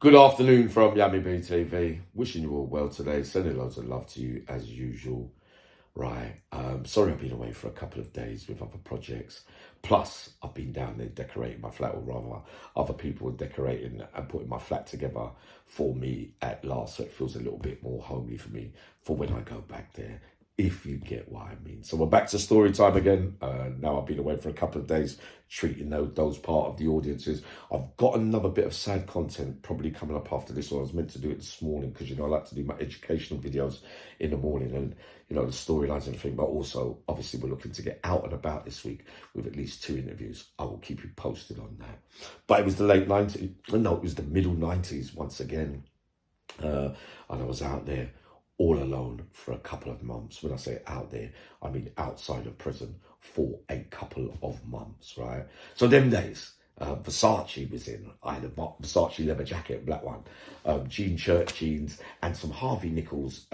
Good afternoon from Yummy B TV. Wishing you all well today. Sending loads of love to you as usual. Right. Sorry I've been away for a couple of days with other projects. Plus, I've been down there decorating my flat, or rather, other people are decorating and putting my flat together for me at last. So it feels a little bit more homely for me for when I go back there, if you get what I mean. So we're back to story time again. Now I've been away for a couple of days, treating those part of the audiences. I've got another bit of sad content probably coming up after this one. I was meant to do it this morning because, I like to do my educational videos in the morning and, the storylines and everything. But also, obviously, we're looking to get out and about this week with at least 2 interviews. I will keep you posted on that. But it was the late 90s. No, it was the middle 90s once again. And I was out there all alone for a couple of months. When I say out there, I mean outside of prison for a couple of months, right? So them days, Versace was in. I had a Versace leather jacket, black one, jean shirt, jeans, and some Harvey Nichols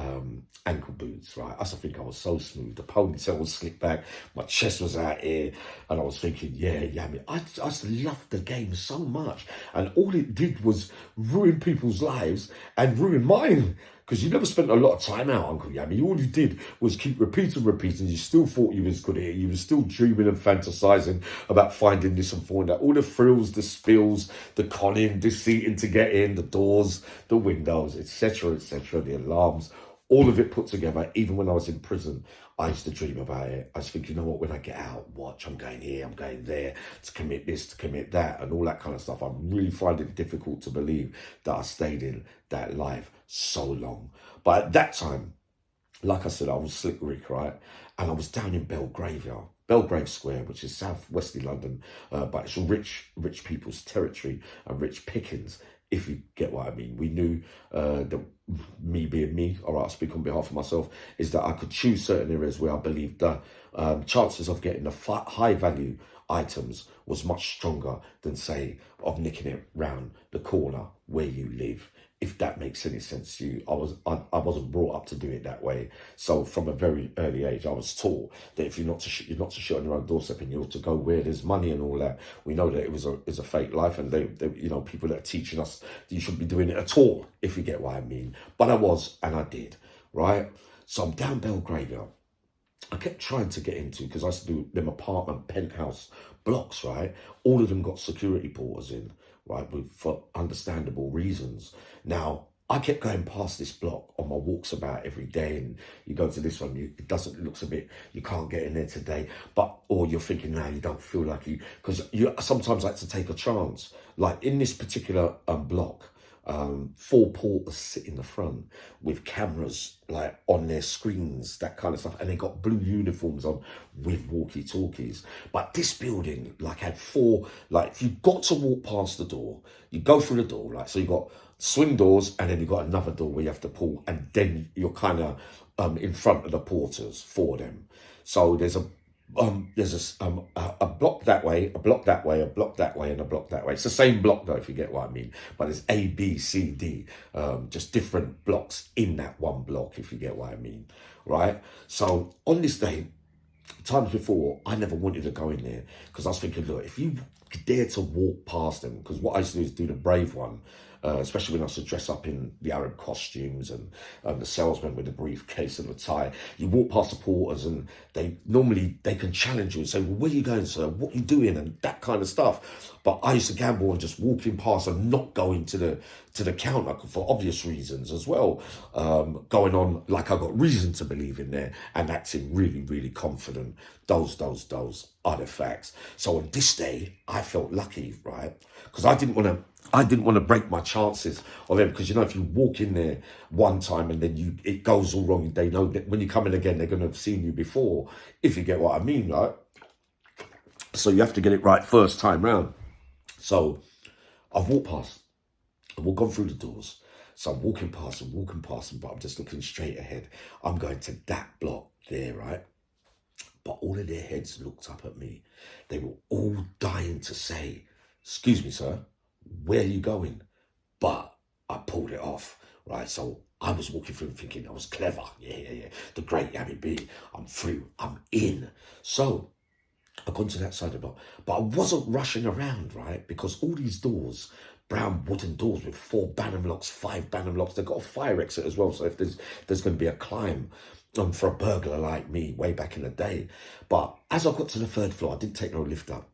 ankle boots, right? I used to think I was so smooth. The ponytail was slicked back, my chest was out here, and I was thinking, yeah, I just loved the game so much. And all it did was ruin people's lives and ruin mine. Because you never spent a lot of time out, Uncle Yami. All you did was keep repeating. You still thought you was good at it. You were still dreaming and fantasizing about finding this and finding that. All the frills, the spills, the conning, deceiving to get in, the doors, the windows, etc., the alarms, all of it put together. Even when I was in prison, I used to dream about it. I was thinking, when I get out, watch, I'm going here, I'm going there, to commit this, to commit that, and all that kind of stuff. I really find it difficult to believe that I stayed in that life so long. But at that time, like I said, I was Slick Rick, right? And I was down in Belgravia Square, which is southwesterly London, but it's rich people's territory and rich pickings, if you get what I mean. We knew that me being me, all right, I speak on behalf of myself, is that I could choose certain areas where I believed the chances of getting the high value items was much stronger than, say, of nicking it round the corner where you live. If that makes any sense to you. I wasn't brought up to do it that way. So from a very early age, I was taught that if you're not to shit on your own doorstep, and you're to go where there's money and all that. We know that it was a fake life, and they people that are teaching us that you shouldn't be doing it at all, if you get what I mean. But I was, and I did, right? So I'm down Belgravia. I kept trying to get into, because I used to do them apartment penthouse blocks, right? All of them got security porters in, right, for understandable reasons. Now, I kept going past this block on my walks about every day, and you go to this one, it looks a bit, you can't get in there today, or you're thinking, now you don't feel like because you sometimes like to take a chance. Like in this particular block, 4 porters sit in the front with cameras like on their screens, that kind of stuff, and they got blue uniforms on with walkie-talkies. But this building had 4, if you got to walk past the door, you go through the door, so you got swing doors, and then you got another door where you have to pull, and then you're kind of in front of the porters for them. So there's a block that way, a block that way, a block that way, and a block that way. It's the same block though, if you get what I mean. But there's A, B, C, D, just different blocks in that one block, if you get what I mean, right? So on this day, times before, I never wanted to go in there because I was thinking, look, if you dare to walk past them, because what I used to do is do the brave one, especially when I used to dress up in the Arab costumes and the salesman with the briefcase and the tie. You walk past the porters, and they can challenge you and say, well, where are you going, sir? What are you doing? And that kind of stuff. But I used to gamble on just walking past and not going to the counter for obvious reasons as well. Going on like I got reason to believe in there and acting really, really confident. Those are the facts. So on this day, I felt lucky, right? Because I didn't want to break my chances of it, because if you walk in there one time and then it goes all wrong, they know that when you come in again, they're going to have seen you before, if you get what I mean, right? So you have to get it right first time round. So I've walked past, and we've gone through the doors. So I'm walking past them, but I'm just looking straight ahead. I'm going to that block there, right? But all of their heads looked up at me. They were all dying to say, excuse me, sir, where are you going? But I pulled it off, right? So I was walking through thinking I was clever. Yeah. The great Yami B. I'm through. I'm in. So I've gone to that side of the block. But I wasn't rushing around, right? Because all these doors brown wooden doors with 4 Banham locks, 5 Banham locks. They've got a fire exit as well. So if there's going to be a climb for a burglar like me way back in the day. But as I got to the 3rd floor, I didn't take no lift up.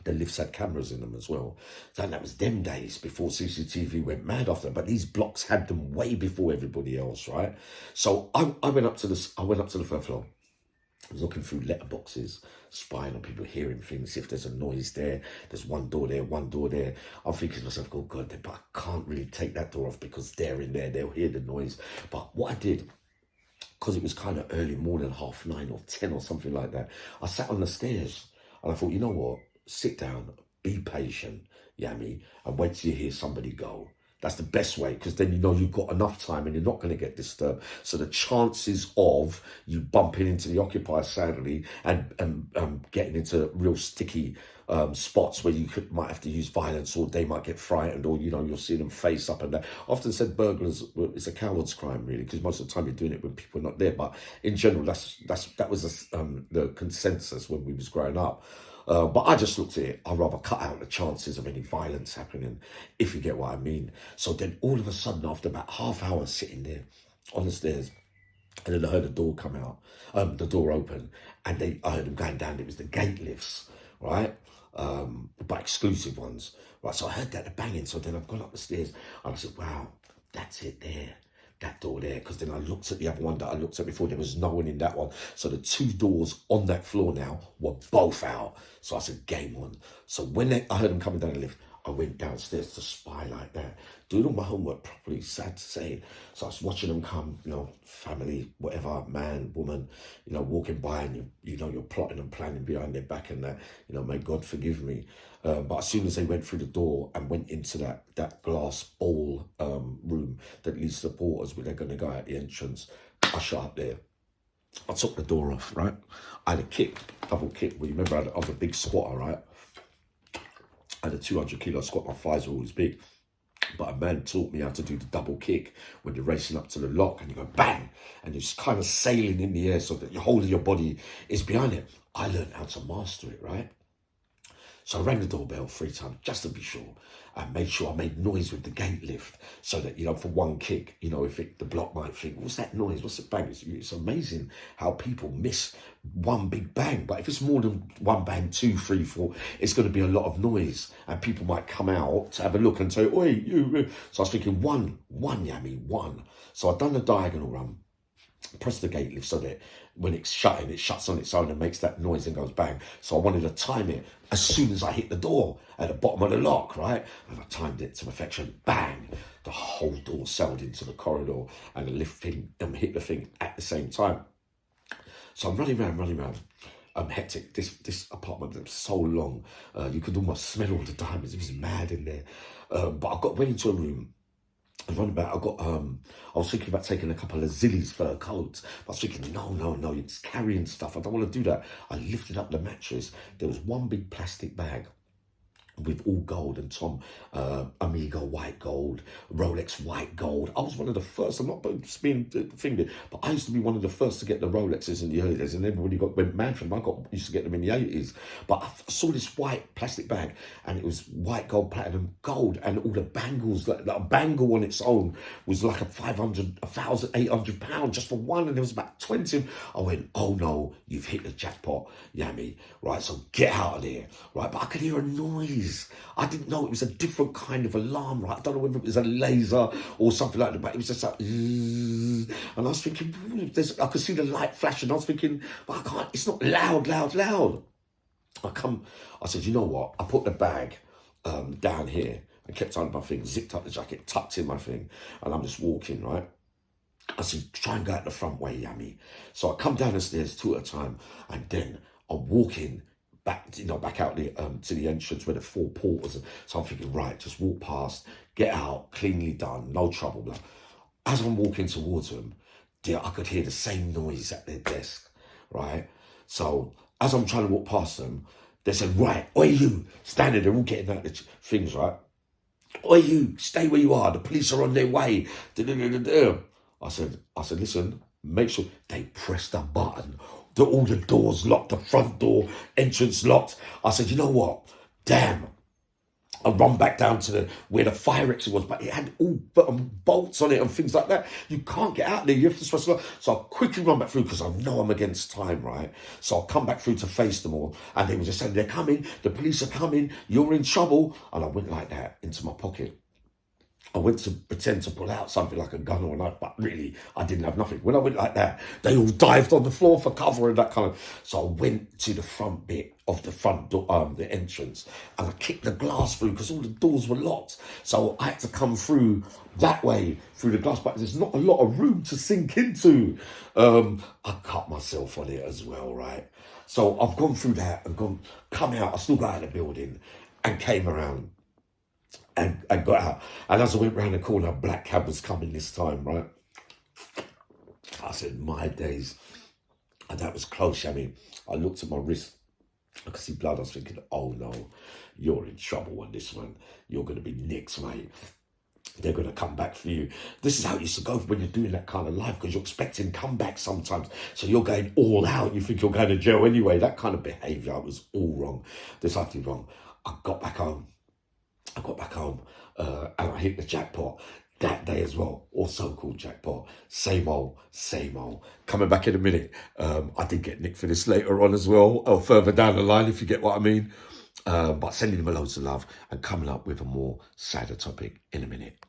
The lifts had cameras in them as well. So that was them days before CCTV went mad after them. But these blocks had them way before everybody else, right? So I went up to the 3rd floor. I was looking through letterboxes, spying on people, hearing things. If there's a noise there, there's one door there, one door there. I'm thinking to myself, oh God, but I can't really take that door off because they're in there, they'll hear the noise. But what I did, because it was kind of early morning, 9:30 or 10 or something like that, I sat on the stairs and I thought, you know what? Sit down, be patient, Yami, and wait till you hear somebody go. That's the best way, because then you know you've got enough time and you're not going to get disturbed. So the chances of you bumping into the occupier sadly and getting into real sticky spots where you might have to use violence, or they might get frightened, or you'll see them face up and down. I often said burglars, it's a coward's crime really, because most of the time you're doing it when people are not there. But in general, that was the consensus when we was growing up. But I just looked at it, I'd rather cut out the chances of any violence happening, if you get what I mean. So then all of a sudden, after about half hour sitting there on the stairs, and then I heard the door come out, the door open, and I heard them going down. It was the gate lifts, right? But exclusive ones, right? So I heard that, the banging. So then I've gone up the stairs, and I said, wow, that's it there. That door there, because then I looked at the other one that I looked at before. There was no one in that one. So the 2 doors on that floor now were both out. So I said, game on. So when I heard them coming down the lift, I went downstairs to spy like that, doing all my homework properly, sad to say. So I was watching them come, family, whatever, man, woman, walking by, and you're plotting and planning behind their back and that, may God forgive me. But as soon as they went through the door and went into that glass ball room that leads to the porters where they're going to go out the entrance, I shut up there. I took the door off, right? I had a kick, double kick. Well, you remember I was a big squatter, right? I had a 200-kilo squat. My thighs were always big. But a man taught me how to do the double kick when you're racing up to the lock and you go bang, and you're just kind of sailing in the air so that your whole of your body is behind it. I learned how to master it, right? So I rang the doorbell 3 times just to be sure, and made sure I made noise with the gate lift so that, for one kick, if the block might think, what's that noise? What's the bang? It's amazing how people miss one big bang. But if it's more than one bang, 2, 3, 4, it's going to be a lot of noise, and people might come out to have a look and say, oi, you. So I was thinking, one, Yami, one. So I'd done the diagonal run, press the gate lift so that when it's shutting, it shuts on its own and makes that noise and goes bang. So I wanted to time it as soon as I hit the door at the bottom of the lock, right? And I timed it to perfection. Bang! The whole door sailed into the corridor, and the lift thing hit the thing at the same time. So I'm running around. Hectic. This apartment was so long. You could almost smell all the diamonds. It was mad in there. But went into a room. I was thinking about taking a couple of Zillies fur coats. I was thinking, no, it's carrying stuff. I don't want to do that. I lifted up the mattress. There was one big plastic bag with all gold, and Tom, Amiga white gold, Rolex white gold. I was one of the first. I'm not being fingered, but I used to be one of the first to get the Rolexes in the early days, and everybody went mad for them. Used to get them in the 80s. But I saw this white plastic bag, and it was white gold, platinum, gold, and all the bangles. Like a bangle on its own was like 1,800 pounds just for one, and there was about 20. I went, oh no, you've hit the jackpot, Yami. Right, so get out of there. Right, but I could hear a noise. I didn't know it was a different kind of alarm, right? I don't know whether it was a laser or something like that, but it was just like, and I was thinking, I could see the light flashing. I was thinking, but I can't, it's not loud. I said, you know what? I put the bag down here and kept on my thing, zipped up the jacket, tucked in my thing, and I'm just walking, right? I said, try and go out the front way, Yami. So I come down the stairs 2 at a time, and then I'm walking back out to the entrance where the 4 porters. So I'm thinking, right, just walk past, get out, cleanly done, no trouble. Blah. As I'm walking towards them, I could hear the same noise at their desk, right? So as I'm trying to walk past them, they said, right, oi you, standing there, all getting out the things, right? Oi you, stay where you are, the police are on their way. I said, listen, make sure. They pressed a button. All the doors locked, the front door, entrance locked. I said, you know what? Damn. I run back down to where the fire exit was, but it had all bolts on it and things like that. You can't get out there. You have to press. So I quickly run back through because I know I'm against time, right? So I'll come back through to face them all, and they were just saying, "They're coming. The police are coming. You're in trouble." And I went like that into my pocket. I went to pretend to pull out something like a gun or a knife, but really, I didn't have nothing. When I went like that, they all dived on the floor for cover and that kind of. So I went to the front bit of the front door, the entrance, and I kicked the glass through because all the doors were locked. So I had to come through that way through the glass, but there's not a lot of room to sink into. I cut myself on it as well, right? So I've gone through that and come out. I still got out of the building and came around. And got out. And as I went round the corner, a black cab was coming this time, right? I said, my days. And that was close, Shammy. I looked at my wrist. I could see blood. I was thinking, oh no, you're in trouble on this one. You're going to be nicked, mate. They're going to come back for you. This is how it used to go when you're doing that kind of life, because you're expecting comeback sometimes. So you're going all out. You think you're going to jail anyway. That kind of behaviour was all wrong. There's nothing wrong. I got back home and I hit the jackpot that day as well, or so-called jackpot. Same old, same old. Coming back in a minute. I did get nicked for this later on as well, or further down the line, if you get what I mean. But sending them loads of love and coming up with a more sadder topic in a minute.